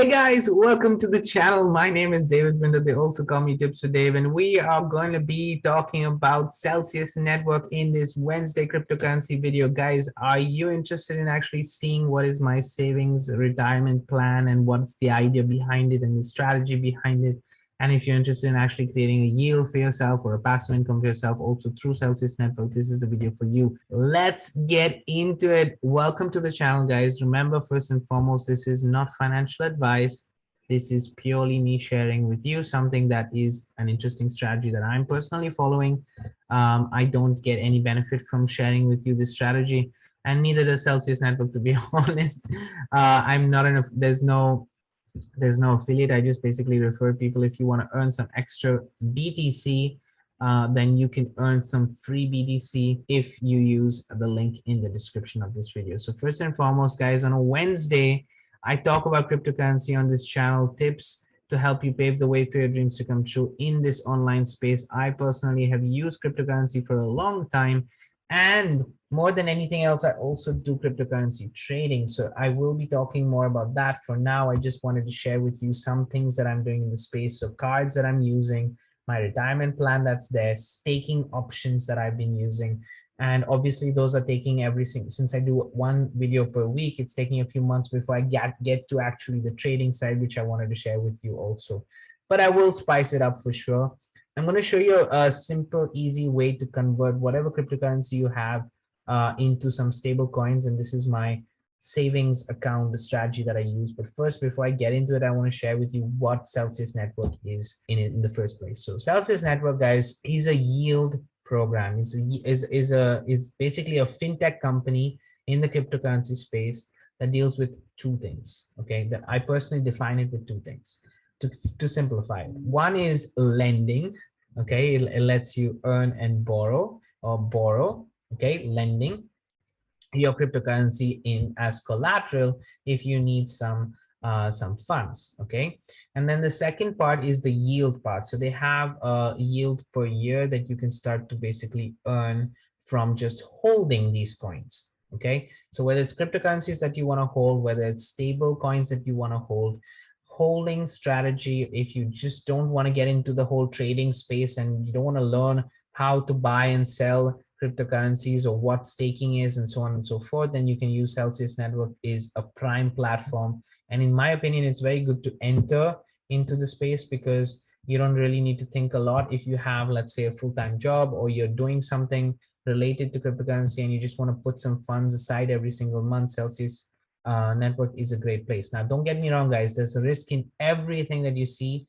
Hey guys, welcome to the channel. My name is David Binder. They also call me TipsWithDav, and we are going to be talking about Celsius Network in this Wednesday cryptocurrency video. Guys, are you interested in actually seeing what is my savings retirement plan and what's the idea behind it and the strategy behind it? And if you're interested in actually creating a yield for yourself or a passive income for yourself also through Celsius Network, this is the video for you. Let's get into it. Welcome to the channel, guys. Remember, first and foremost, this is not financial advice. This is purely me sharing with you something that is an interesting strategy that I'm personally following. I don't get any benefit from sharing with you this strategy, and neither does Celsius Network, to be honest. I'm not in a, there's no affiliate. I just basically refer people. If you want to earn some extra BTC, then you can earn some free BTC if you use the link in the description of this video. So first and foremost, guys, on a Wednesday, I talk about cryptocurrency on this channel, tips to help you pave the way for your dreams to come true in this online space. I personally have used cryptocurrency for a long time, and more than anything else, I also do cryptocurrency trading. So I will be talking more about that. For now, I just wanted to share with you some things that I'm doing in the space. So cards that I'm using, my retirement plan that's there, staking options that I've been using. And obviously those are taking since I do one video per week, it's taking a few months before I get to actually the trading side, which I wanted to share with you also. But I will spice it up for sure. I'm going to show you a simple, easy way to convert whatever cryptocurrency you have into some stable coins. And this is my savings account, the strategy that I use. But first, before I get into it, I want to share with you what Celsius Network is in the first place. So Celsius Network, guys, is a yield program. Is basically a fintech company in the cryptocurrency space that deals with two things. Okay, that I personally define it with two things to simplify it. One is lending. Okay, it lets you earn and borrow okay, lending your cryptocurrency in as collateral if you need some funds. Okay, and then the second part is the yield part. So they have a yield per year that you can start to basically earn from just holding these coins. Okay, so whether it's cryptocurrencies that you want to hold, whether it's stable coins that you want to hold, holding strategy, if you just don't want to get into the whole trading space and you don't want to learn how to buy and sell cryptocurrencies or what staking is and so on and so forth, then you can use Celsius Network. Is a prime platform, and in my opinion, it's very good to enter into the space because you don't really need to think a lot. If you have, let's say, a full-time job or you're doing something related to cryptocurrency and you just want to put some funds aside every single month, Celsius Network is a great place. Now, don't get me wrong, guys, there's a risk in everything that you see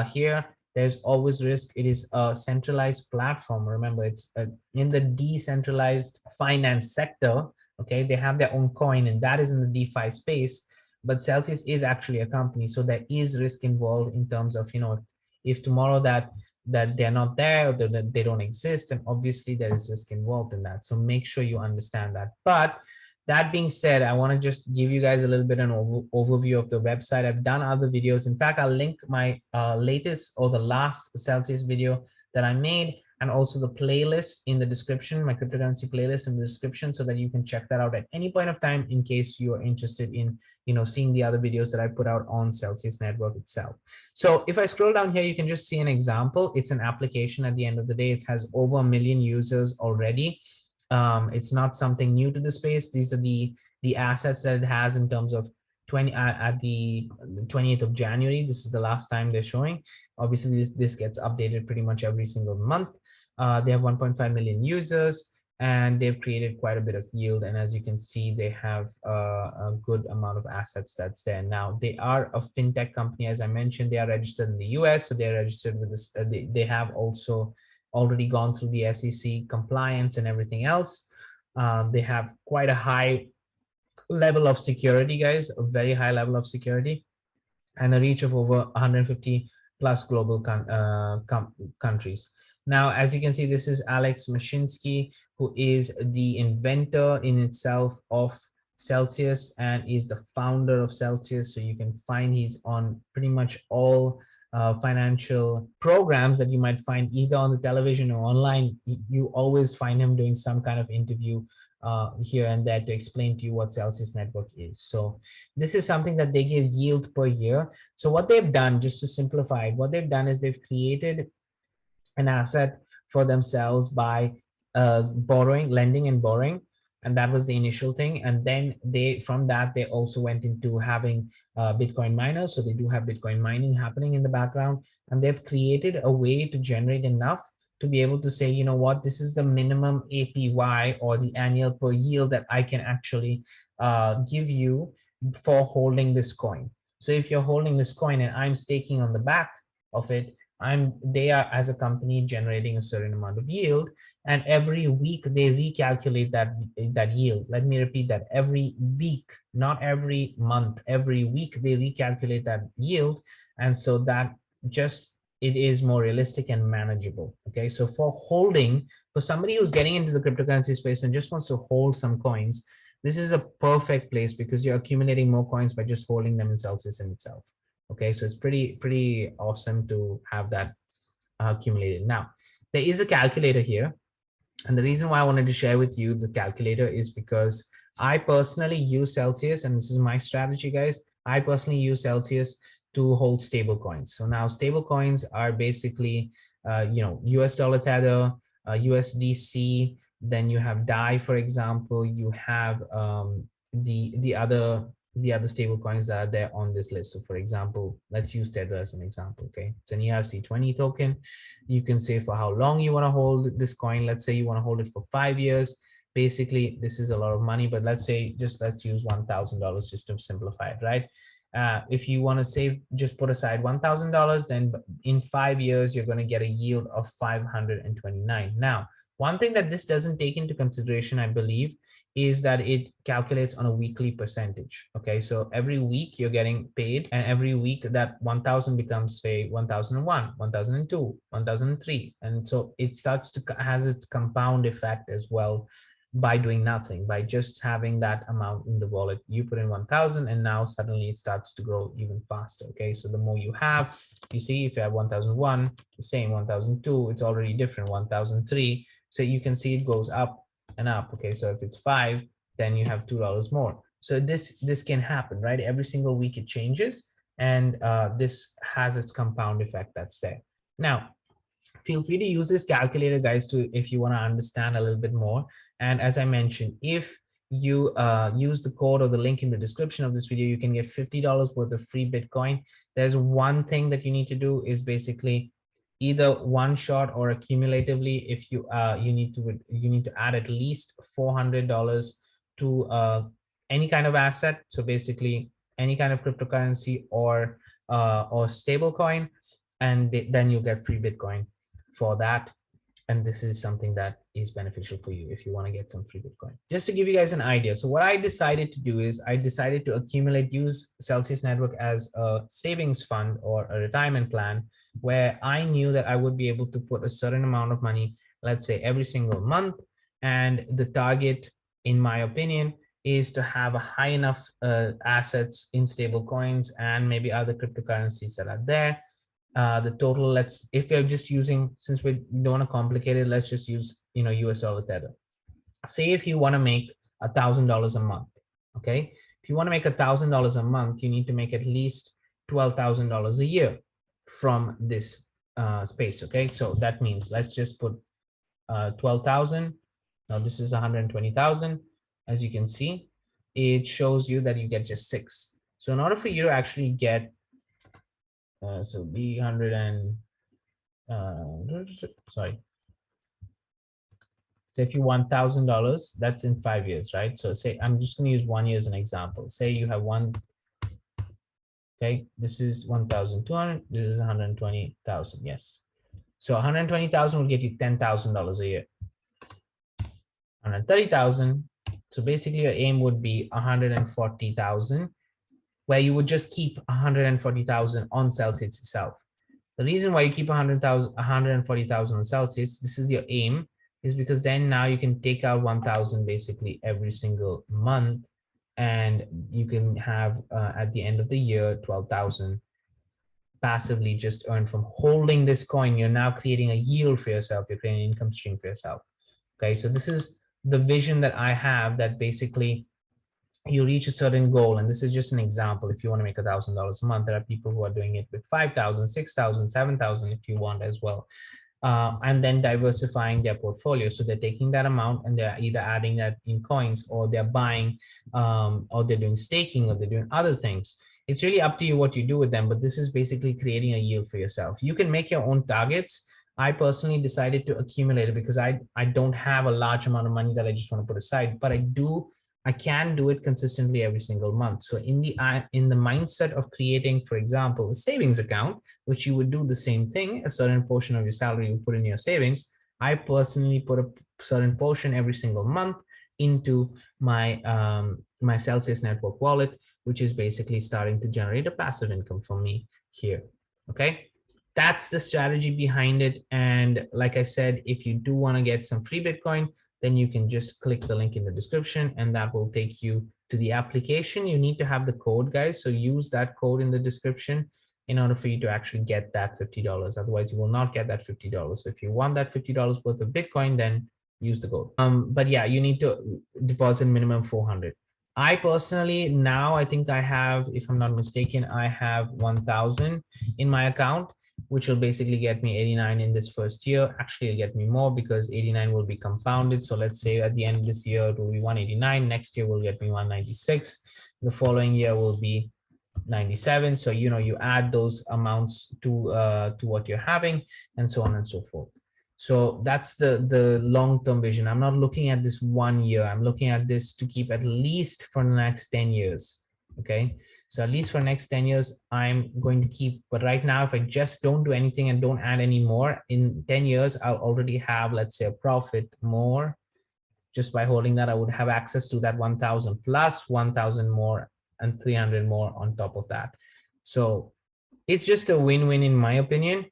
here. There's always risk. It is a centralized platform. Remember, it's in the decentralized finance sector. Okay, they have their own coin, and that is in the DeFi space. But Celsius is actually a company, so there is risk involved in terms of, you know, if tomorrow that they're not there, or that they don't exist, and obviously there is risk involved in that. So make sure you understand that. But that being said, I want to just give you guys a little bit of an overview of the website. I've done other videos. In fact, I'll link my latest or the last Celsius video that I made, and also the playlist in the description, my cryptocurrency playlist in the description, so that you can check that out at any point of time in case you are interested in, you know, seeing the other videos that I put out on Celsius Network itself. So if I scroll down here, you can just see an example. It's an application. At the end of the day, it has over 1 million users already. It's not something new to the space. These are the assets that it has in terms of 20 at the 20th of January. This is the last time they're showing. Obviously, this gets updated pretty much every single month. They have 1.5 million users, and they've created quite a bit of yield. And as you can see, they have a good amount of assets that's there. Now, they are a fintech company. As I mentioned, they are registered in the US, so they're registered with this. They have also already gone through the SEC compliance and everything else. They have quite a high level of security, guys, a very high level of security, and a reach of over 150 plus global countries. Now, as you can see, this is Alex Mashinsky, who is the inventor in itself of Celsius and is the founder of Celsius. So you can find he's on pretty much all financial programs that you might find either on the television or online. You always find him doing some kind of interview here and there to explain to you what Celsius network is. So this is something that they give yield per year. So what they've done, just to simplify it, what they've done is they've created an asset for themselves by lending and borrowing. And that was the initial thing. And then from that, they also went into having Bitcoin miners. So they do have Bitcoin mining happening in the background. And they've created a way to generate enough to be able to say, you know what, this is the minimum APY or the annual per yield that I can actually give you for holding this coin. So if you're holding this coin and I'm staking on the back of it, they are, as a company, generating a certain amount of yield, and every week they recalculate that yield. Let me repeat that: every week, not every month, every week they recalculate that yield, and so that just it is more realistic and manageable. Okay, so for holding, for somebody who's getting into the cryptocurrency space and just wants to hold some coins, this is a perfect place because you're accumulating more coins by just holding them in Celsius in itself. Okay, so it's pretty awesome to have that accumulated. Now, there is a calculator here. And the reason why I wanted to share with you the calculator is because I personally use Celsius, and this is my strategy, guys. I personally use Celsius to hold stable coins. So now stable coins are basically, US dollar tether, USDC, then you have DAI, for example, you have the other stable coins that are there on this list. So for example, let's use Tether as an example. Okay, it's an ERC20 token. You can say for how long you want to hold this coin. Let's say you want to hold it for 5 years. Basically, this is a lot of money, but let's say let's use $1,000 just to simplify it, right? If you want to save, just put aside $1,000, then in 5 years you're going to get a yield of 529. Now, one thing that this doesn't take into consideration, I believe, is that it calculates on a weekly percentage. Okay, so every week you're getting paid, and every week that 1,000 becomes, say, 1,001, 1,002, 1,003, and so it starts to has its compound effect as well by doing nothing, by just having that amount in the wallet. You put in 1,000 and now suddenly it starts to grow even faster. Okay, so the more you have, you see, if you have 1,001, the same, 1,002, it's already different, 1,003. So you can see it goes up and up. Okay, so if it's 5, then you have $2 more. So this can happen, right? Every single week it changes, and this has its compound effect that's there. Now, feel free to use this calculator, guys, if you want to understand a little bit more. And as I mentioned, if you use the code or the link in the description of this video, you can get $50 worth of free Bitcoin. There's one thing that you need to do is basically either one shot or accumulatively. If you you need to add at least $400 to any kind of asset. So basically any kind of cryptocurrency or stable coin, and then you get free Bitcoin for that. And this is something that is beneficial for you if you want to get some free Bitcoin. Just to give you guys an idea. So what I decided to do is I decided to use Celsius Network as a savings fund or a retirement plan, where I knew that I would be able to put a certain amount of money, let's say every single month. And the target, in my opinion, is to have a high enough assets in stable coins and maybe other cryptocurrencies that are there. The total, if you're just using, since we don't want to complicate it, let's just use, US dollar tether. Say if you want to make $1,000 a month. Okay, if you want to make $1,000 a month, you need to make at least $12,000 a year from this space. Okay, so that means let's just put 12,000. Now this is 120,000. As you can see, it shows you that you get just 6. So in order for you to actually get so be 100 and sorry. So if you want $1,000, that's in 5 years, right? So say I'm just going to use 1 year as an example. Say you have one. Okay, this is 1,200. This is 120,000. Yes. So 120,000 will get you $10,000 a year. 130,000. So basically your aim would be 140,000, where you would just keep 140,000 on Celsius itself. The reason why you keep 140,000 on Celsius, this is your aim, is because then now you can take out 1,000 basically every single month, and you can have at the end of the year 12,000 passively just earned from holding this coin. You're now creating a yield for yourself. You're creating an income stream for yourself. Okay, so this is the vision that I have, that basically you reach a certain goal, and this is just an example. If you want to make $1,000 a month, there are people who are doing it with 5,000, 6,000, 7,000 if you want as well. And then diversifying their portfolio. So they're taking that amount and they're either adding that in coins, or they're buying, or they're doing staking, or they're doing other things. It's really up to you what you do with them, but this is basically creating a yield for yourself. You can make your own targets. I personally decided to accumulate it because I don't have a large amount of money that I just want to put aside, but I can do it consistently every single month. So in the mindset of creating, for example, a savings account, which you would do the same thing, a certain portion of your salary you put in your savings. I personally put a certain portion every single month into my my Celsius Network wallet, which is basically starting to generate a passive income for me here. Okay, that's the strategy behind it. And like I said, if you do want to get some free Bitcoin, then you can just click the link in the description and that will take you to the application. You need to have the code, guys. So use that code in the description in order for you to actually get that $50. Otherwise, you will not get that $50. So if you want that $50 worth of Bitcoin, then use the code. But yeah, you need to deposit minimum 400. I personally, now I think I have, if I'm not mistaken, I have 1,000 in my account, which will basically get me 89 in this first year. Actually, it'll get me more because 89 will be compounded. So let's say at the end of this year, it will be 189. Next year will get me 196. The following year will be 97. So, you know, you add those amounts to what you're having and so on and so forth. So that's the long-term vision. I'm not looking at this 1 year. I'm looking at this to keep at least for the next 10 years. Okay. So at least for next 10 years, I'm going to keep, but right now, if I just don't do anything and don't add any more, in 10 years, I'll already have, let's say, a profit more. Just by holding that, I would have access to that 1,000 plus 1,000 more and 300 more on top of that. So it's just a win-win in my opinion.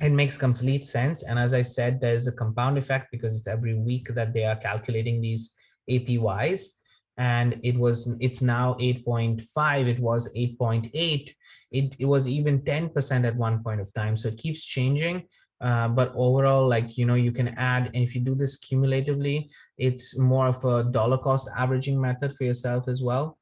It makes complete sense. And as I said, there's a compound effect because it's every week that they are calculating these APYs. And it's now 8.5, it was 8.8, it was even 10% at one point of time. So it keeps changing. But overall, like, you know, you can add, and if you do this cumulatively, it's more of a dollar cost averaging method for yourself as well.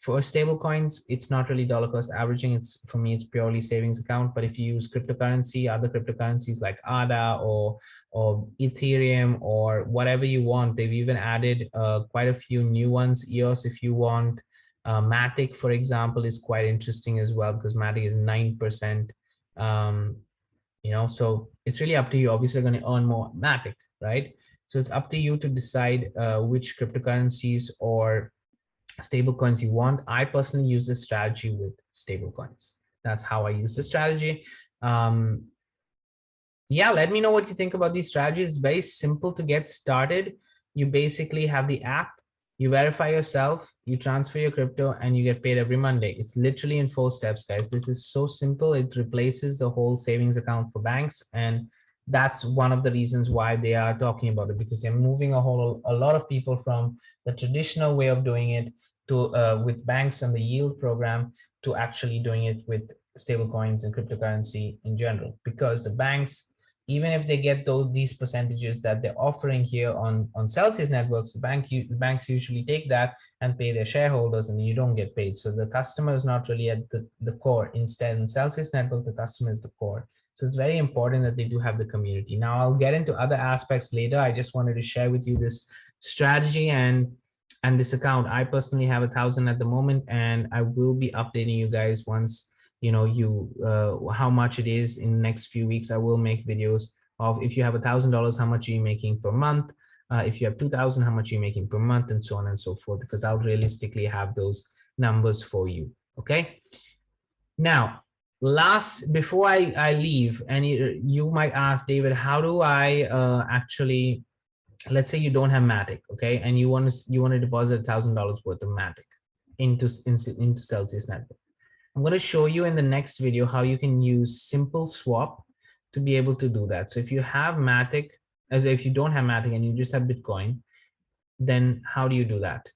For stable coins, it's not really dollar cost averaging. It's, for me, it's purely savings account. But if you use cryptocurrency, other cryptocurrencies like ADA or Ethereum or whatever you want, they've even added quite a few new ones. EOS, if you want. Matic, for example, is quite interesting as well because Matic is 9%. You know, so it's really up to you. Obviously, you're going to earn more Matic, right? So it's up to you to decide which cryptocurrencies or stable coins you want. I personally use this strategy with stable coins. That's how I use the strategy. Yeah, let me know what you think about these strategies. It's very simple to get started. You basically have the app, you verify yourself, you transfer your crypto, and you get paid every Monday. It's literally in 4 steps, guys. This is so simple. It replaces the whole savings account for banks. And that's one of the reasons why they are talking about it, because they're moving a lot of people from the traditional way of doing it to with banks and the yield program to actually doing it with stable coins and cryptocurrency in general. Because the banks, even if they get these percentages that they're offering here on Celsius networks, the banks usually take that and pay their shareholders, and you don't get paid. So the customer is not really at the core. Instead, in Celsius network, the customer is the core. So it's very important that they do have the community. Now, I'll get into other aspects later. I just wanted to share with you this strategy and this account. I personally have 1,000 at the moment, and I will be updating you guys once you know how much it is in the next few weeks. I will make videos of, if you have $1,000, how much are you making per month? If you have 2,000, how much are you making per month, and so on and so forth, because I'll realistically have those numbers for you. Okay. Now, before I leave, and you might ask, David, how do I actually, let's say you don't have Matic, okay, and you want to deposit $1,000 worth of Matic into Celsius network. I'm going to show you in the next video how you can use simple swap to be able to do that. So if you have Matic, if you don't have Matic and you just have Bitcoin, then how do you do that?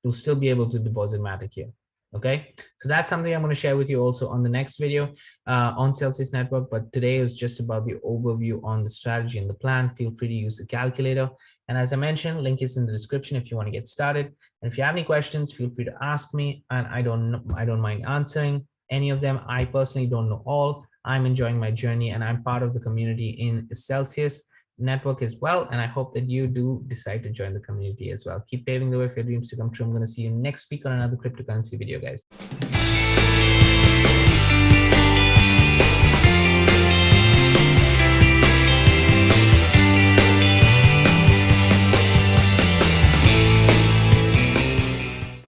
You'll still be able to deposit Matic here. Okay, so that's something I'm going to share with you also on the next video on Celsius Network. But today is just about the overview on the strategy and the plan. Feel free to use the calculator. And as I mentioned, link is in the description if you want to get started. And if you have any questions, feel free to ask me. And I don't mind answering any of them. I personally don't know all. I'm enjoying my journey and I'm part of the community in Celsius Network as well. And I hope that you do decide to join the community as well. Keep paving the way for your dreams to come true. I'm going to see you next week on another cryptocurrency video, guys.